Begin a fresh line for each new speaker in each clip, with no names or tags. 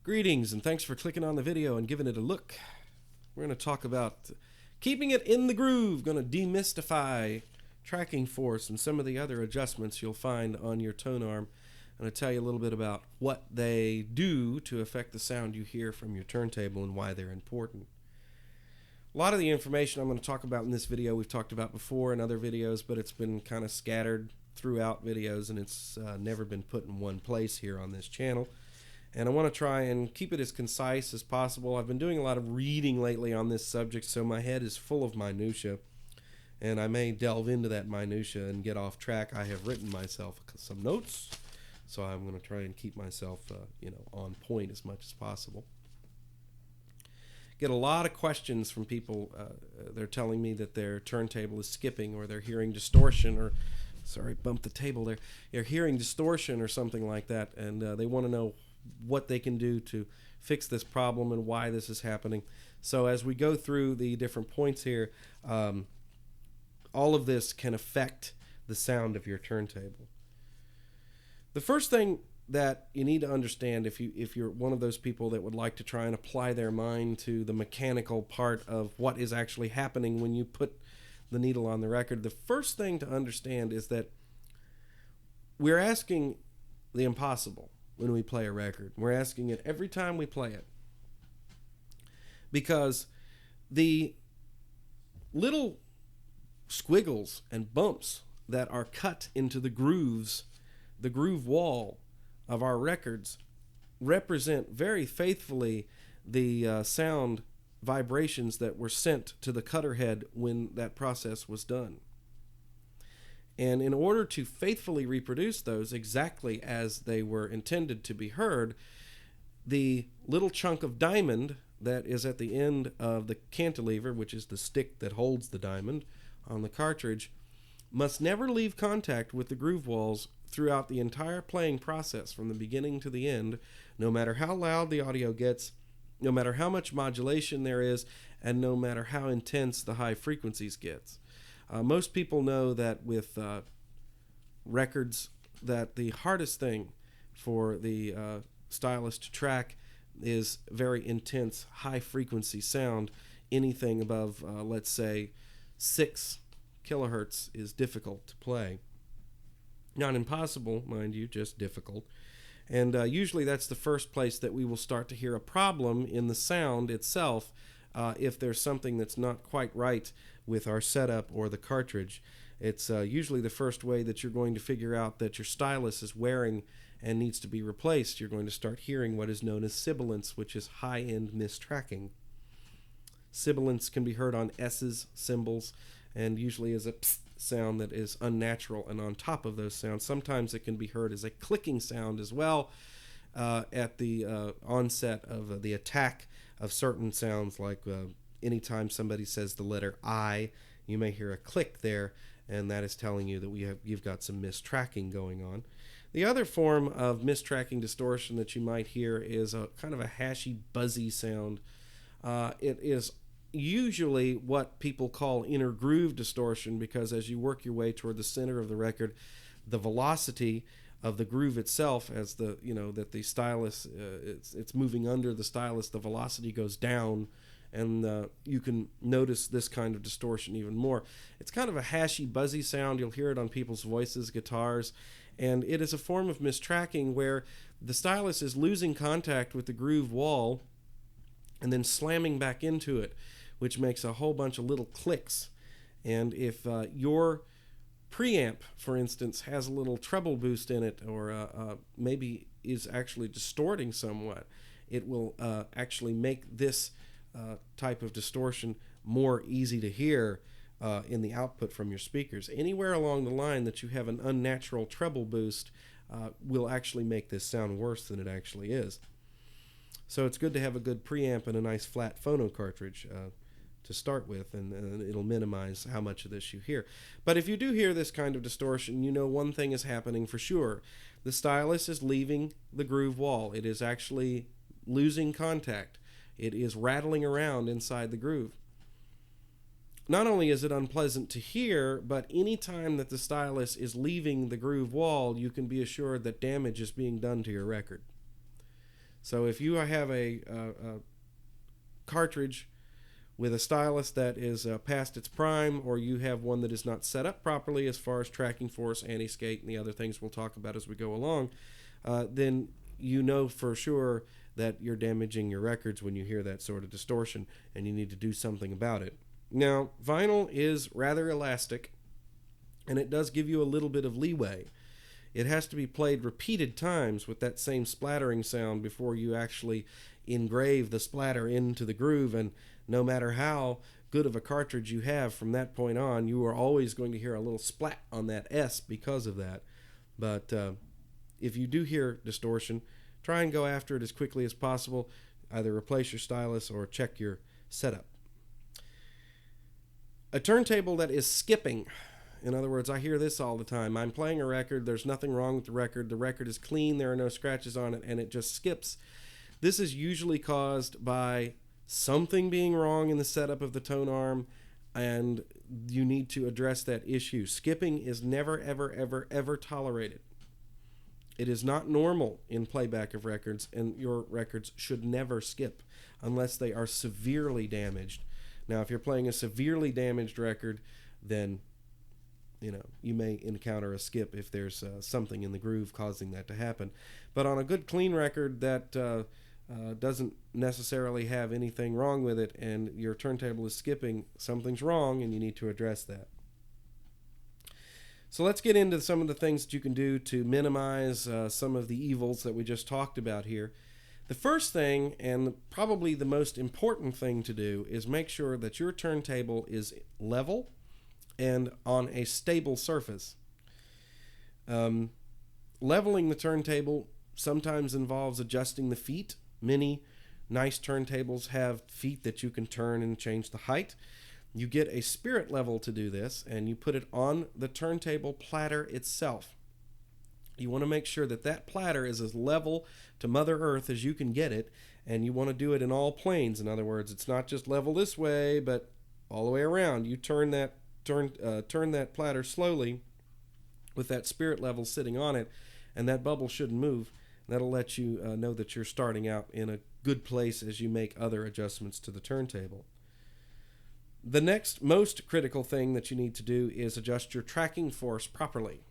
Greetings and thanks for clicking on the video and giving it a look. We're going to talk about keeping it in the groove, going to demystify tracking force and some of the other adjustments you'll find on your tone arm. I'm going to tell you a little bit about what they do to affect the sound you hear from your turntable and why they're important. A lot of the information I'm going to talk about in this video we've talked about before in other videos, but it's been kind of scattered throughout videos and it's never been put in one place here on this channel. And I want to try and keep it as concise as possible. I've been doing a lot of reading lately on this subject, so my head is full of minutia, and I may delve into that minutia and get off track. I have written myself some notes, so I'm going to try and keep myself on point as much as possible. Get a lot of questions from people. They're telling me that their turntable is skipping, or they're hearing distortion, or sorry, bumped the table there. They're hearing distortion or something like that, and they want to know what they can do to fix this problem and why this is happening. So as we go through the different points here, all of this can affect the sound of your turntable. The first thing that you need to understand, if you're one of those people that would like to try and apply their mind to the mechanical part of what is actually happening when you put the needle on the record, the first thing to understand is that we're asking the impossible when we play a record. We're asking it every time we play it, because the little squiggles and bumps that are cut into the grooves, the groove wall of our records, represent very faithfully the sound vibrations that were sent to the cutter head when that process was done. And in order to faithfully reproduce those exactly as they were intended to be heard, the little chunk of diamond that is at the end of the cantilever, which is the stick that holds the diamond on the cartridge, must never leave contact with the groove walls throughout the entire playing process from the beginning to the end, no matter how loud the audio gets, no matter how much modulation there is, and no matter how intense the high frequencies gets. Most people know that with records, that the hardest thing for the stylus to track is very intense, high-frequency sound. Anything above, let's say, 6 kilohertz is difficult to play. Not impossible, mind you, just difficult. And usually that's the first place that we will start to hear a problem in the sound itself, if there's something that's not quite right with our setup or the cartridge. It's usually the first way that you're going to figure out that your stylus is wearing and needs to be replaced. You're going to start hearing what is known as sibilance, which is high-end mistracking. Sibilance can be heard on S's, cymbals, and usually is a psst sound that is unnatural. And on top of those sounds, sometimes it can be heard as a clicking sound as well at the onset of the attack of certain sounds, like anytime somebody says the letter I, you may hear a click there, and that is telling you that you've got some mistracking going on. The other form of mistracking distortion that you might hear is a kind of a hashy, buzzy sound. It is usually what people call inner groove distortion, because as you work your way toward the center of the record, the velocity of the groove itself, as that the stylus it's moving under the stylus, the velocity goes down, and you can notice this kind of distortion even more. It's kind of a hashy, buzzy sound. You'll hear it on people's voices, guitars, and it is a form of mistracking where the stylus is losing contact with the groove wall and then slamming back into it, which makes a whole bunch of little clicks. And if your preamp, for instance, has a little treble boost in it, or maybe is actually distorting somewhat, it will actually make this type of distortion more easy to hear in the output from your speakers. Anywhere along the line that you have an unnatural treble boost will actually make this sound worse than it actually is. So it's good to have a good preamp and a nice flat phono cartridge to start with, and it'll minimize how much of this you hear. But if you do hear this kind of distortion, you know one thing is happening for sure. The stylus is leaving the groove wall. It is actually losing contact. It is rattling around inside the groove. Not only is it unpleasant to hear, but any time that the stylus is leaving the groove wall, you can be assured that damage is being done to your record. So if you have a cartridge with a stylus that is past its prime, or you have one that is not set up properly as far as tracking force, anti-skate, and the other things we'll talk about as we go along, then you know for sure that you're damaging your records when you hear that sort of distortion, and you need to do something about it. Now, vinyl is rather elastic, and it does give you a little bit of leeway. It has to be played repeated times with that same splattering sound before you actually engrave the splatter into the groove, and no matter how good of a cartridge you have from that point on, you are always going to hear a little splat on that S because of that. But if you do hear distortion, try and go after it as quickly as possible. Either replace your stylus or check your setup. A turntable that is skipping. In other words, I hear this all the time. I'm playing a record, there's nothing wrong with the record is clean, there are no scratches on it, and it just skips. This is usually caused by something being wrong in the setup of the tone arm, and you need to address that issue. Skipping is never, ever, ever, ever tolerated. It is not normal in playback of records, and your records should never skip unless they are severely damaged. Now, if you're playing a severely damaged record, then you may encounter a skip if there's something in the groove causing that to happen. But on a good clean record that doesn't necessarily have anything wrong with it, and your turntable is skipping, something's wrong and you need to address that. So let's get into some of the things that you can do to minimize some of the evils that we just talked about here. The first thing, and probably the most important thing to do, is make sure that your turntable is level and on a stable surface. Leveling the turntable sometimes involves adjusting the feet. Many nice turntables have feet that you can turn and change the height. You get a spirit level to do this, and you put it on the turntable platter itself. You want to make sure that that platter is as level to Mother Earth as you can get it, and you want to do it in all planes. In other words, it's not just level this way, but all the way around. You turn that platter slowly with that spirit level sitting on it, and that bubble shouldn't move. That'll let you know that you're starting out in a good place as you make other adjustments to the turntable. The next most critical thing that you need to do is adjust your tracking force properly.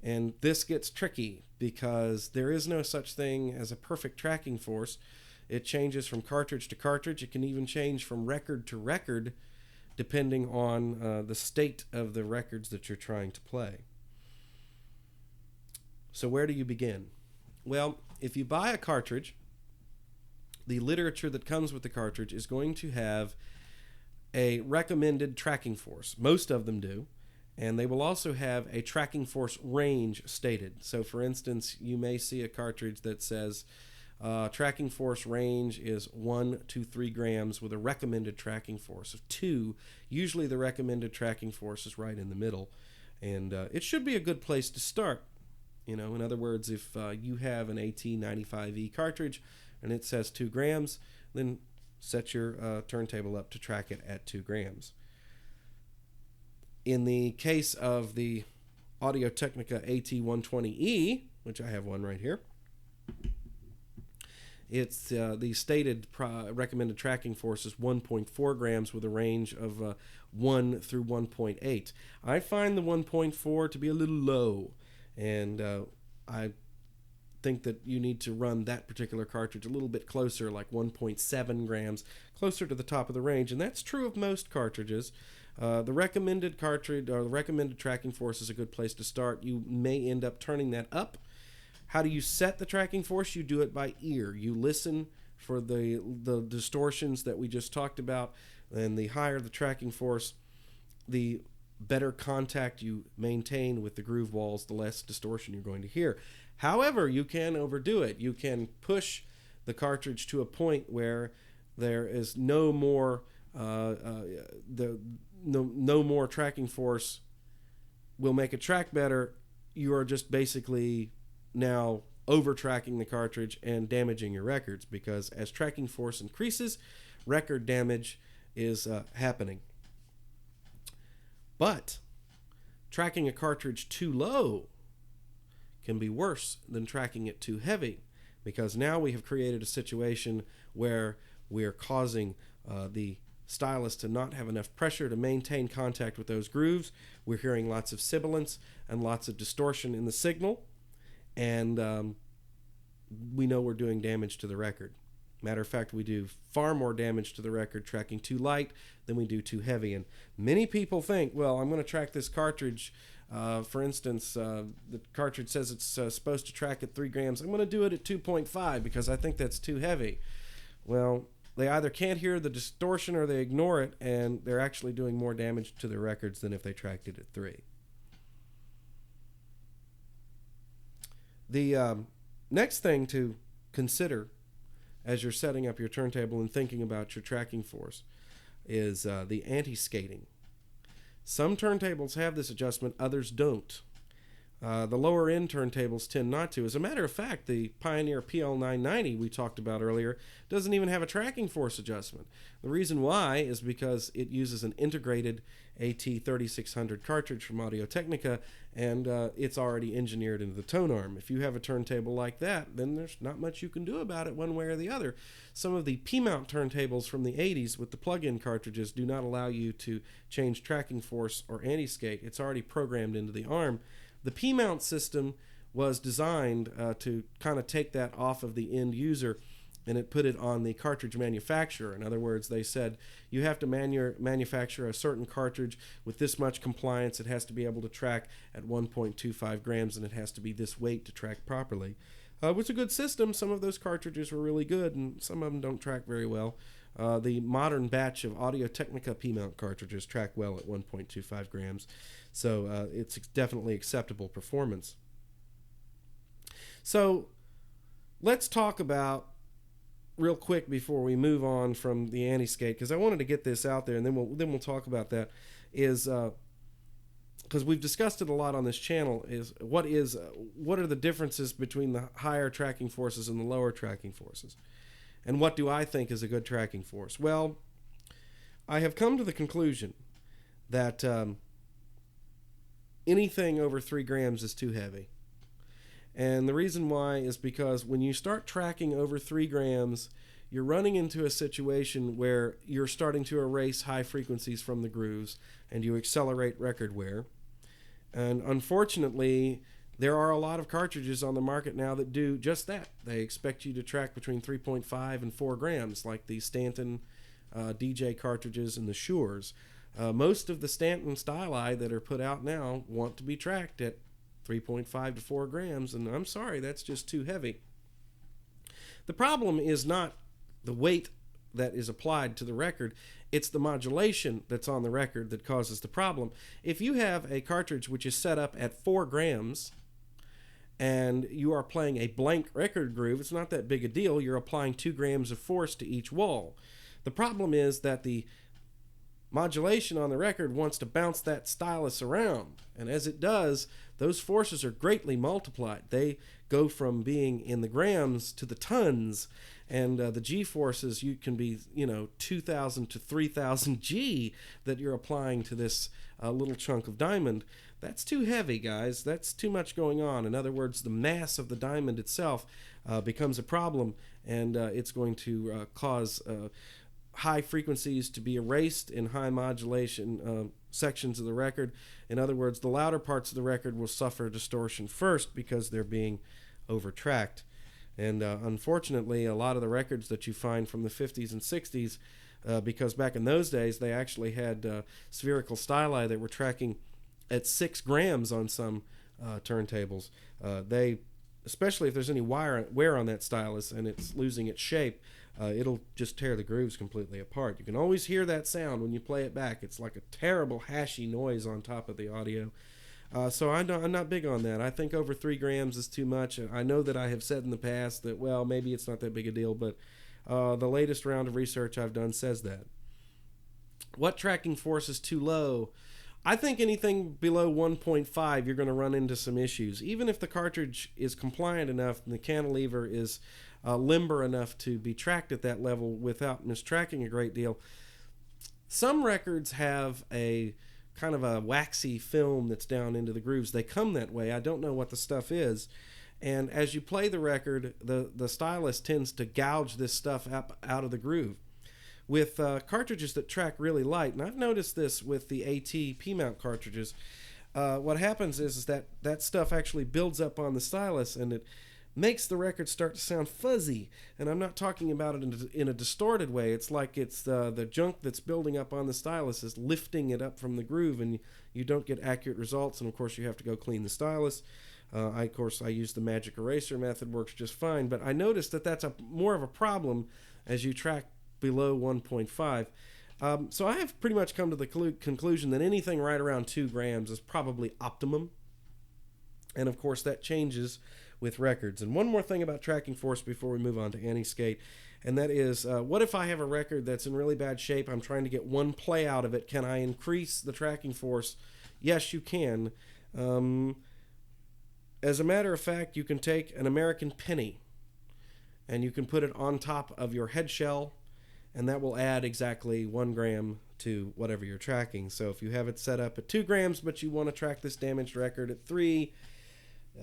And this gets tricky because there is no such thing as a perfect tracking force. It changes from cartridge to cartridge. It can even change from record to record depending on the state of the records that you're trying to play. So where do you begin? Well, if you buy a cartridge, the literature that comes with the cartridge is going to have a recommended tracking force. Most of them do. And they will also have a tracking force range stated. So for instance, you may see a cartridge that says tracking force range is 1 to 3 grams with a recommended tracking force of 2. Usually the recommended tracking force is right in the middle. And it should be a good place to start. In other words, if you have an AT95E cartridge and it says 2 grams, then set your turntable up to track it at 2 grams. In the case of the Audio-Technica AT120E, which I have one right here, it's the stated recommended tracking force is 1.4 grams with a range of 1 through 1.8. I find the 1.4 to be a little low, and I think that you need to run that particular cartridge a little bit closer, like 1.7 grams, closer to the top of the range, and that's true of most cartridges. The recommended cartridge or the recommended tracking force is a good place to start. You may end up turning that up. How do you set the tracking force? You do it by ear. You listen for the distortions that we just talked about, and the higher the tracking force, the better contact you maintain with the groove walls, the less distortion you're going to hear. However, you can overdo it. You can push the cartridge to a point where there is no more no more tracking force will make a track better. You are just basically now over tracking the cartridge and damaging your records, because as tracking force increases, record damage is happening. But tracking a cartridge too low can be worse than tracking it too heavy, because now we have created a situation where we are causing the stylus to not have enough pressure to maintain contact with those grooves. We're hearing lots of sibilance and lots of distortion in the signal, and we know we're doing damage to the record. Matter of fact, we do far more damage to the record tracking too light than we do too heavy. And many people think, well, I'm going to track this cartridge. For instance, the cartridge says it's supposed to track at 3 grams. I'm going to do it at 2.5 because I think that's too heavy. Well, they either can't hear the distortion or they ignore it, and they're actually doing more damage to their records than if they tracked it at 3. The next thing to consider as you're setting up your turntable and thinking about your tracking force is the anti-skating. Some turntables have this adjustment, others don't. The lower end turntables tend not to. As a matter of fact, the Pioneer PL990 we talked about earlier doesn't even have a tracking force adjustment. The reason why is because it uses an integrated AT3600 cartridge from Audio-Technica, and it's already engineered into the tone arm. If you have a turntable like that, then there's not much you can do about it one way or the other. Some of the P-mount turntables from the 80s with the plug-in cartridges do not allow you to change tracking force or anti-skate. It's already programmed into the arm. The P-mount system was designed to kind of take that off of the end user, and it put it on the cartridge manufacturer. In other words, they said you have to manufacture a certain cartridge with this much compliance. It has to be able to track at 1.25 grams, and it has to be this weight to track properly. It was a good system. Some of those cartridges were really good, and some of them don't track very well. The modern batch of Audio-Technica P-mount cartridges track well at 1.25 grams, so it's definitely acceptable performance. So let's talk about, real quick before we move on from the anti-skate, because I wanted to get this out there, and then we'll talk about that, is because we've discussed it a lot on this channel, is what are the differences between the higher tracking forces and the lower tracking forces? And what do I think is a good tracking force? Well, I have come to the conclusion that anything over 3 grams is too heavy. And the reason why is because when you start tracking over 3 grams, you're running into a situation where you're starting to erase high frequencies from the grooves, and you accelerate record wear. And unfortunately, there are a lot of cartridges on the market now that do just that. They expect you to track between 3.5 and 4 grams, like the Stanton DJ cartridges and the Shures. Most of the Stanton styli that are put out now want to be tracked at 3.5 to 4 grams, and I'm sorry, that's just too heavy. The problem is not the weight that is applied to the record, it's the modulation that's on the record that causes the problem. If you have a cartridge which is set up at 4 grams and you are playing a blank record groove, it's not that big a deal. You're applying 2 grams of force to each wall. The problem is that the modulation on the record wants to bounce that stylus around, and as it does, those forces are greatly multiplied. They go from being in the grams to the tons, and the G forces, you can be 2,000 to 3,000 G that you're applying to this little chunk of diamond. That's too heavy, guys. That's too much going on. In other words, the mass of the diamond itself becomes a problem, and it's going to cause high frequencies to be erased in high modulation sections of the record. In other words, the louder parts of the record will suffer distortion first because they're being over-tracked. And unfortunately, a lot of the records that you find from the 50s and 60s, because back in those days they actually had spherical styli that were tracking at 6 grams on some turntables. Especially if there's any wear on that stylus and it's losing its shape, it'll just tear the grooves completely apart. You can always hear that sound when you play it back. It's like a terrible hashy noise on top of the audio. So I'm not big on that. I think over 3 grams is too much. I know that I have said in the past that, well, maybe it's not that big a deal, but the latest round of research I've done says that. What tracking force is too low? I think anything below 1.5, you're going to run into some issues. Even if the cartridge is compliant enough and the cantilever is limber enough to be tracked at that level without mistracking a great deal, some records have a kind of a waxy film that's down into the grooves. They come that way. I don't know what the stuff is. And as you play the record, the stylus tends to gouge this stuff up out of the groove. With cartridges that track really light, and I've noticed this with the AT P-mount cartridges, what happens is that stuff actually builds up on the stylus, and it makes the record start to sound fuzzy. And I'm not talking about it in a distorted way. It's like it's the junk that's building up on the stylus is lifting it up from the groove, and you don't get accurate results. And of course, you have to go clean the stylus. I use the magic eraser method, works just fine. But I noticed that that's more of a problem as you track below 1.5. So I have pretty much come to the conclusion that anything right around 2 grams is probably optimum. And of course, that changes with records. And one more thing about tracking force before we move on to anti-skate, and that is, what if I have a record that's in really bad shape? I'm trying to get one play out of it. Can I increase the tracking force? Yes, you can. As a matter of fact, you can take an American penny and you can put it on top of your head shell, and that will add exactly 1 gram to whatever you're tracking. So if you have it set up at 2 grams, but you want to track this damaged record at 3,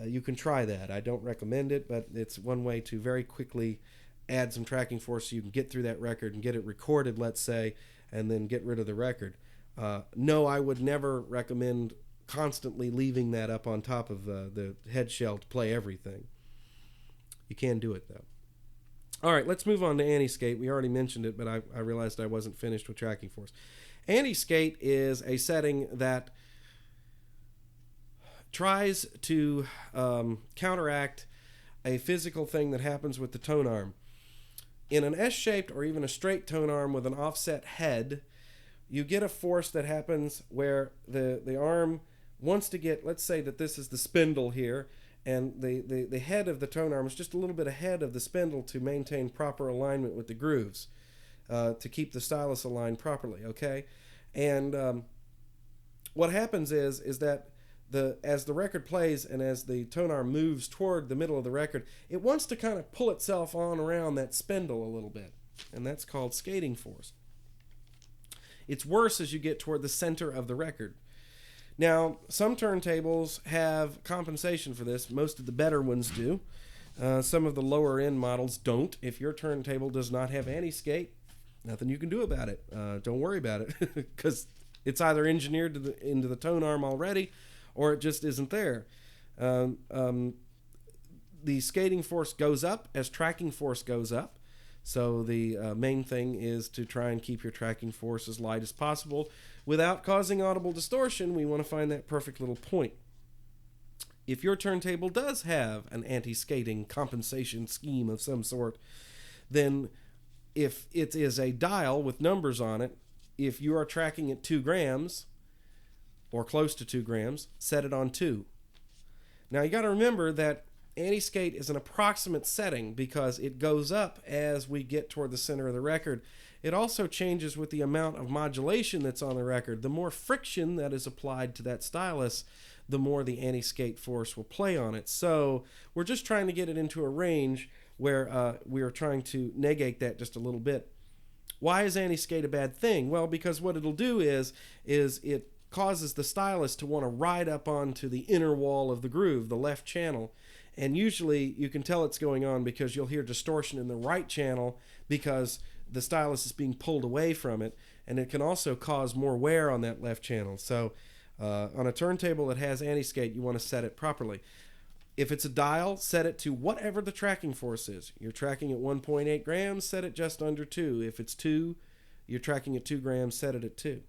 you can try that. I don't recommend it, but it's one way to very quickly add some tracking force so you can get through that record and get it recorded, let's say, and then get rid of the record. No, I would never recommend constantly leaving that up on top of the head shell to play everything. You can do it, though. All right, let's move on to anti-skate. We already mentioned it, but I realized I wasn't finished with tracking force. Anti-skate is a setting that tries to counteract a physical thing that happens with the tone arm. In an S-shaped or even a straight tone arm with an offset head, you get a force that happens where the arm wants to get, let's say that this is the spindle here, and the head of the tone arm is just a little bit ahead of the spindle to maintain proper alignment with the grooves, to keep the stylus aligned properly, okay? And what happens is that as the record plays and as the tone arm moves toward the middle of the record, it wants to kind of pull itself on around that spindle a little bit, and that's called skating force. It's worse as you get toward the center of the record. Now, some turntables have compensation for this. Most of the better ones do. Some of the lower end models don't. If your turntable does not have anti-skate, nothing you can do about it. Don't worry about it, because it's either engineered into the tone arm already, or it just isn't there. The skating force goes up as tracking force goes up. So the main thing is to try and keep your tracking force as light as possible without causing audible distortion. We want to find that perfect little point. If your turntable does have an anti-skating compensation scheme of some sort, then if it is a dial with numbers on it, if you are tracking at 2 grams or close to 2 grams, set it on 2. Now you got to remember that anti-skate is an approximate setting because it goes up as we get toward the center of the record. It also changes with the amount of modulation that's on the record. The more friction that is applied to that stylus, the more the anti-skate force will play on it. So we're just trying to get it into a range where we are trying to negate that just a little bit. Why is anti-skate a bad thing? Well, because what it'll do is it causes the stylus to want to ride up onto the inner wall of the groove, the left channel. And usually you can tell it's going on because you'll hear distortion in the right channel because the stylus is being pulled away from it, and it can also cause more wear on that left channel. So on a turntable that has anti-skate, you want to set it properly. If it's a dial, set it to whatever the tracking force is. You're tracking at 1.8 grams, set it just under 2. If it's 2, you're tracking at 2 grams, set it at 2.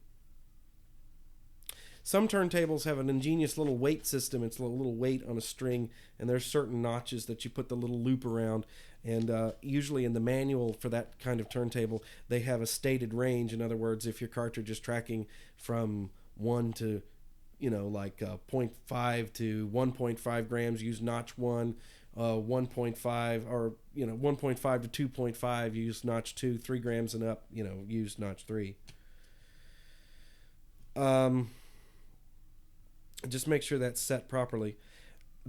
Some turntables have an ingenious little weight system. It's a little weight on a string, and there's certain notches that you put the little loop around. And usually in the manual for that kind of turntable, they have a stated range. In other words, if your cartridge is tracking from 1 to, 0.5 to 1.5 grams, use notch 1. 1.5 or 1.5 to 2.5, use notch 2. 3 grams and up, use notch 3. Just make sure that's set properly.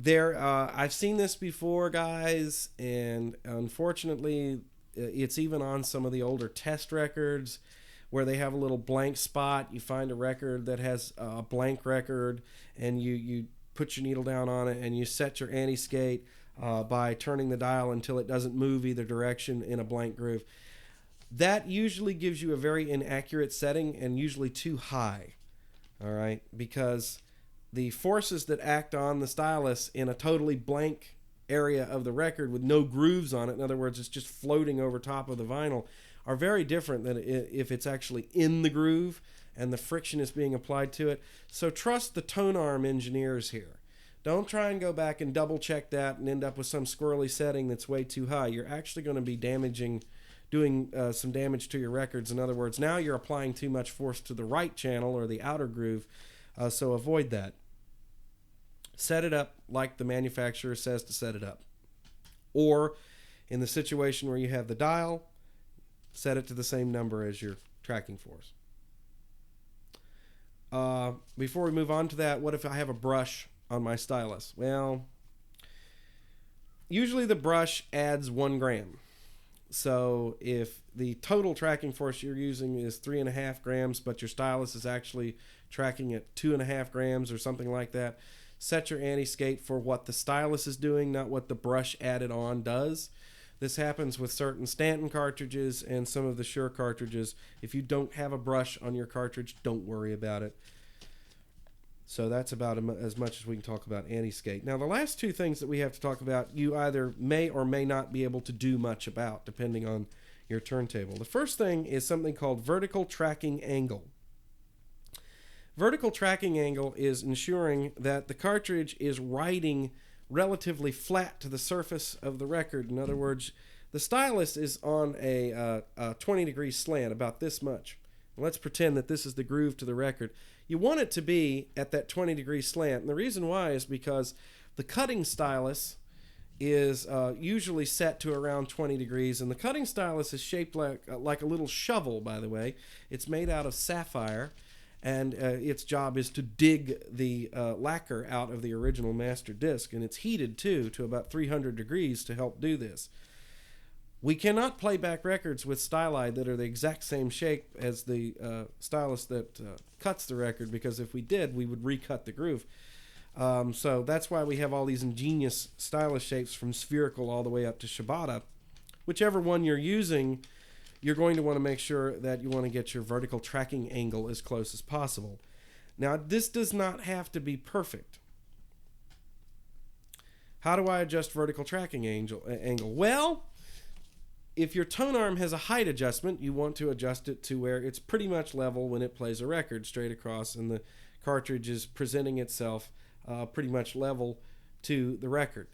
I've seen this before, guys, and unfortunately, it's even on some of the older test records where they have a little blank spot. You find a record that has a blank record, and you put your needle down on it, and you set your anti-skate. by turning the dial until it doesn't move either direction in a blank groove. That usually gives you a very inaccurate setting and usually too high. All right, because the forces that act on the stylus in a totally blank area of the record with no grooves on it, in other words, it's just floating over top of the vinyl, are very different than if it's actually in the groove and the friction is being applied to it. So trust the tone arm engineers here. Don't try and go back and double check that and end up with some squirrely setting that's way too high. You're actually going to be doing some damage to your records. In other words, now you're applying too much force to the right channel or the outer groove, so avoid that. Set it up like the manufacturer says to set it up. Or in the situation where you have the dial, set it to the same number as your tracking force. Before we move on to that, what if I have a brush on my stylus? Well, usually the brush adds 1 gram. So if the total tracking force you're using is 3.5 grams, but your stylus is actually tracking at 2.5 grams or something like that, set your anti-skate for what the stylus is doing, not what the brush added on does. This happens with certain Stanton cartridges and some of the Shure cartridges. If you don't have a brush on your cartridge, don't worry about it. So that's about as much as we can talk about anti-skate. Now, the last 2 things that we have to talk about, you either may or may not be able to do much about, depending on your turntable. The first thing is something called vertical tracking angle. Vertical tracking angle is ensuring that the cartridge is writing relatively flat to the surface of the record. In other words, the stylus is on a 20-degree slant, about this much. Let's pretend that this is the groove to the record. You want it to be at that 20-degree slant. And the reason why is because the cutting stylus is usually set to around 20 degrees. And the cutting stylus is shaped like a little shovel, by the way. It's made out of sapphire. And its job is to dig the lacquer out of the original master disc. And it's heated, too, to about 300 degrees to help do this. We cannot play back records with styli that are the exact same shape as the stylus that cuts the record, because if we did, we would recut the groove. So that's why we have all these ingenious stylus shapes from spherical all the way up to Shibata. Whichever one you're using, you're going to want to make sure that you want to get your vertical tracking angle as close as possible. Now, this does not have to be perfect. How do I adjust vertical tracking angle? Well, if your tone arm has a height adjustment, you want to adjust it to where it's pretty much level when it plays a record straight across, and the cartridge is presenting itself pretty much level to the record.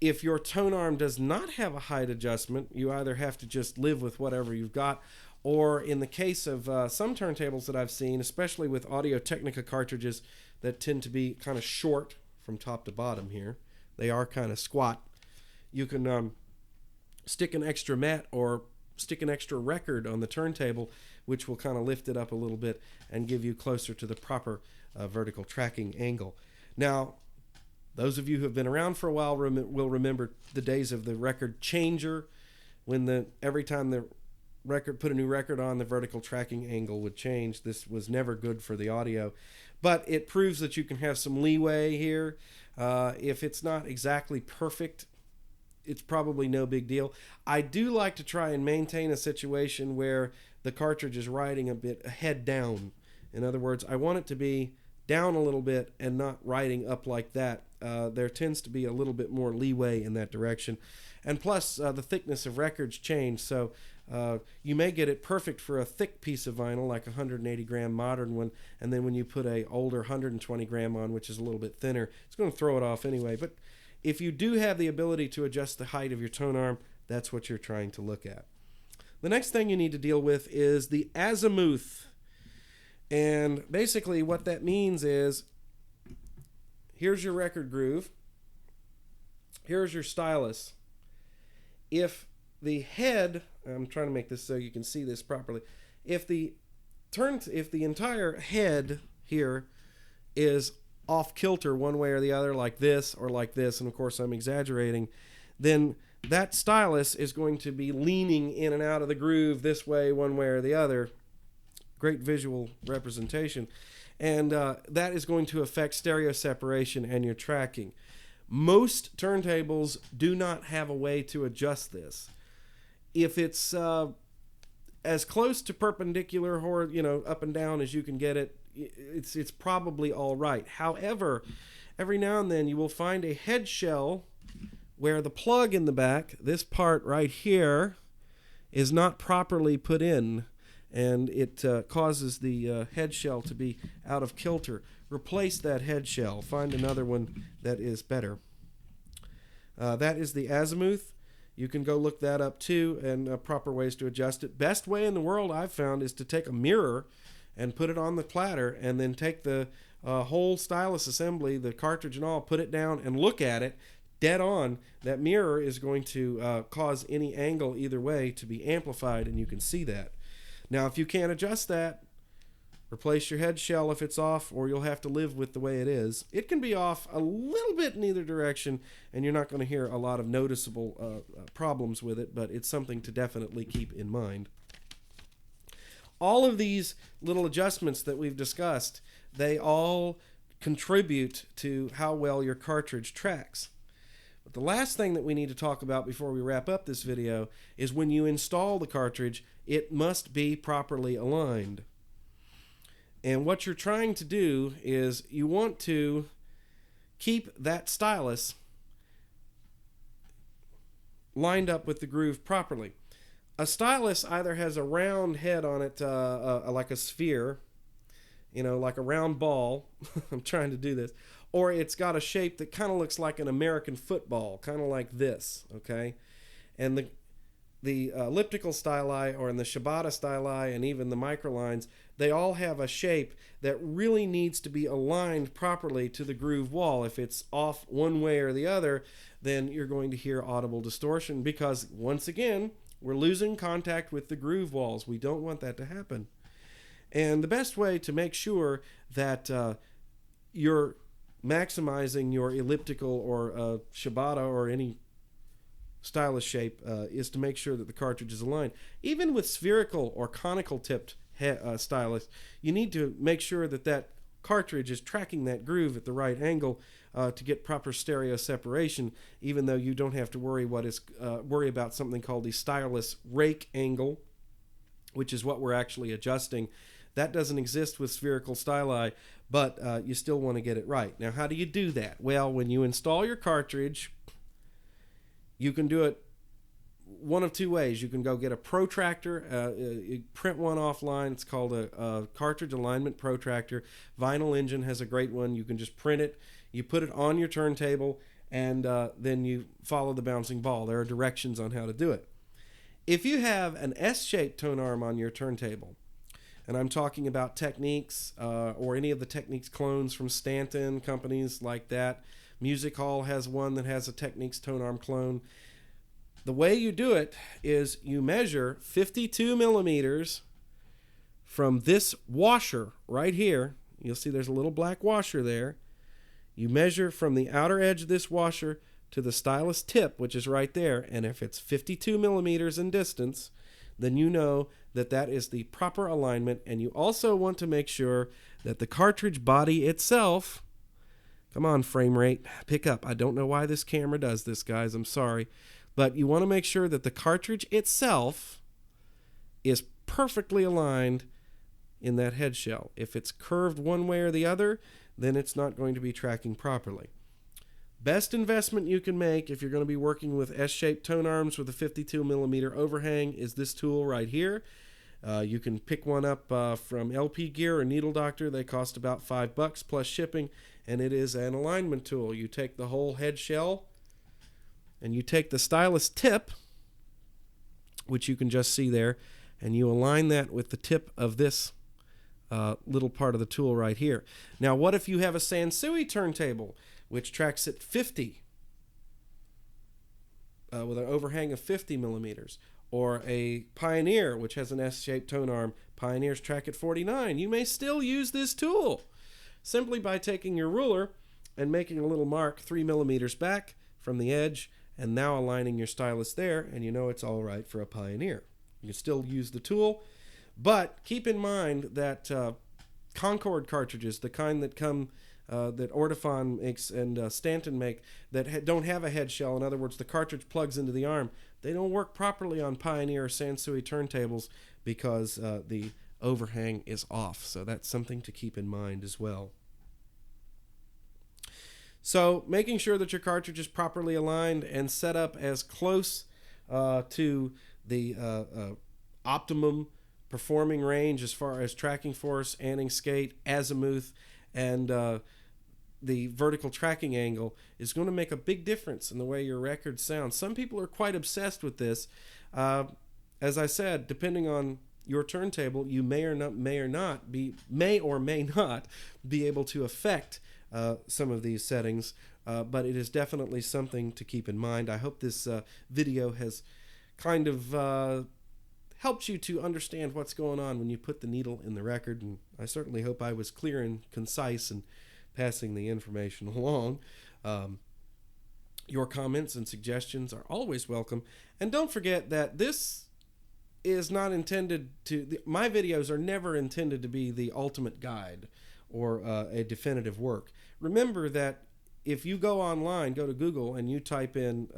If your tone arm does not have a height adjustment, you either have to just live with whatever you've got, or in the case of some turntables that I've seen, especially with Audio-Technica cartridges that tend to be kind of short from top to bottom here, they are kind of squat, you can stick an extra mat or stick an extra record on the turntable, which will kind of lift it up a little bit and give you closer to the proper vertical tracking angle. Now, those of you who have been around for a while will remember the days of the record changer, when every time the record put a new record on, the vertical tracking angle would change. This was never good for the audio, but it proves that you can have some leeway here. If it's not exactly perfect, it's probably no big deal. I do like to try and maintain a situation where the cartridge is writing a bit head down. In other words, I want it to be down a little bit and not writing up like that. There tends to be a little bit more leeway in that direction. And plus, the thickness of records change, so you may get it perfect for a thick piece of vinyl, like a 180 gram modern one, and then when you put a older 120 gram on, which is a little bit thinner, it's going to throw it off anyway. But if you do have the ability to adjust the height of your tone arm, that's what you're trying to look at. The next thing you need to deal with is the azimuth. And basically what that means is, here's your record groove, here's your stylus. If the head, I'm trying to make this so you can see this properly, if the entire head here is off kilter one way or the other, like this or like this, and of course I'm exaggerating, then that stylus is going to be leaning in and out of the groove this way, one way or the other. Great visual representation. And that is going to affect stereo separation and your tracking. Most turntables do not have a way to adjust this. If it's as close to perpendicular or, up and down as you can get it, it's probably all right. However, every now and then you will find a head shell where the plug in the back, this part right here, is not properly put in, and it causes the head shell to be out of kilter. Replace that head shell. Find another one that is better. That is the Azimuth. You can go look that up too, and proper ways to adjust it. Best way in the world I've found is to take a mirror and put it on the platter, and then take the whole stylus assembly, the cartridge and all, put it down and look at it dead on. That mirror is going to cause any angle either way to be amplified, and you can see that. Now, if you can't adjust that, replace your head shell if it's off, or you'll have to live with the way it is. It can be off a little bit in either direction, and you're not going to hear a lot of noticeable problems with it, but it's something to definitely keep in mind. All of these little adjustments that we've discussed, they all contribute to how well your cartridge tracks. But the last thing that we need to talk about before we wrap up this video is when you install the cartridge, it must be properly aligned. And what you're trying to do is you want to keep that stylus lined up with the groove properly. A stylus either has a round head on it, like a sphere, like a round ball. I'm trying to do this. Or it's got a shape that kind of looks like an American football, kind of like this, okay? And the elliptical styli, or in the Shibata styli, and even the microlines, they all have a shape that really needs to be aligned properly to the groove wall. If it's off one way or the other, then you're going to hear audible distortion, because, once again, we're losing contact with the groove walls. We don't want that to happen. And the best way to make sure that you're maximizing your elliptical or Shibata or any stylus shape is to make sure that the cartridge is aligned. Even with spherical or conical tipped stylus, you need to make sure that that cartridge is tracking that groove at the right angle to get proper stereo separation, even though you don't have to worry about something called the stylus rake angle, which is what we're actually adjusting. That doesn't exist with spherical styli, but you still want to get it right. Now, how do you do that? Well, when you install your cartridge, you can do it one of two ways. You can go get a protractor, you print one offline. It's called a cartridge alignment protractor. Vinyl Engine has a great one. You can just print it. You put it on your turntable, and then you follow the bouncing ball. There are directions on how to do it. If you have an S-shaped tone arm on your turntable, and I'm talking about Technics or any of the Technics clones from Stanton, companies like that. Music Hall has one that has a Technics tone arm clone. The way you do it is you measure 52 millimeters from this washer right here. You'll see there's a little black washer there. You measure from the outer edge of this washer to the stylus tip, which is right there, and if it's 52 millimeters in distance, then you know that that is the proper alignment. And you also want to make sure that the cartridge body itself, come on, frame rate, pick up. I don't know why this camera does this, guys. I'm sorry. But you want to make sure that the cartridge itself is perfectly aligned in that head shell. If it's curved one way or the other, then it's not going to be tracking properly. Best investment you can make if you're going to be working with S-shaped tone arms with a 52 millimeter overhang is this tool right here. You can pick one up from LP Gear or Needle Doctor. They cost about $5 plus shipping, and it is an alignment tool. You take the whole head shell, and you take the stylus tip, which you can just see there, and you align that with the tip of this little part of the tool right here. Now, what if you have a Sansui turntable, which tracks at 50, with an overhang of 50 millimeters, or a Pioneer, which has an S-shaped tone arm. Pioneers track at 49. You may still use this tool simply by taking your ruler and making a little mark 3 millimeters back from the edge, and now aligning your stylus there, and you know it's all right for a Pioneer. You can still use the tool, but keep in mind that Concord cartridges, the kind that come that Ortofon makes and Stanton make that don't have a head shell. In other words, the cartridge plugs into the arm. They don't work properly on Pioneer or Sansui turntables because the overhang is off. So that's something to keep in mind as well. So making sure that your cartridge is properly aligned and set up as close to the optimum performing range as far as tracking force, anding skate, azimuth, and the vertical tracking angle is going to make a big difference in the way your record sounds. Some people are quite obsessed with this. As I said, depending on your turntable, you may or may not be able to affect some of these settings, but it is definitely something to keep in mind. I hope this video has kind of helped you to understand what's going on when you put the needle in the record, and I certainly hope I was clear and concise and passing the information along. Your comments and suggestions are always welcome, and don't forget that this is not intended to, my videos are never intended to be the ultimate guide or a definitive work. Remember that if you go online, go to Google, and you type in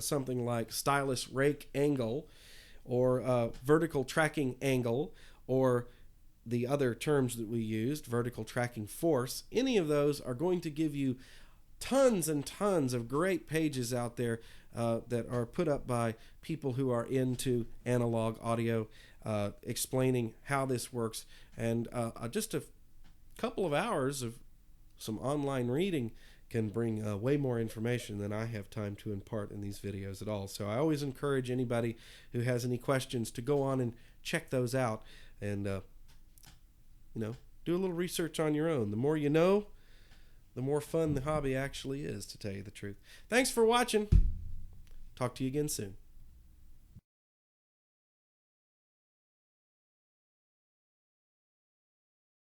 something like stylus rake angle or vertical tracking angle or the other terms that we used, vertical tracking force, any of those are going to give you tons and tons of great pages out there that are put up by people who are into analog audio, explaining how this works. And just a couple of hours of some online reading can bring way more information than I have time to impart in these videos at all. So I always encourage anybody who has any questions to go on and check those out and do a little research on your own. The more you know, the more fun the hobby actually is, to tell you the truth. Thanks for watching. Talk to you again soon.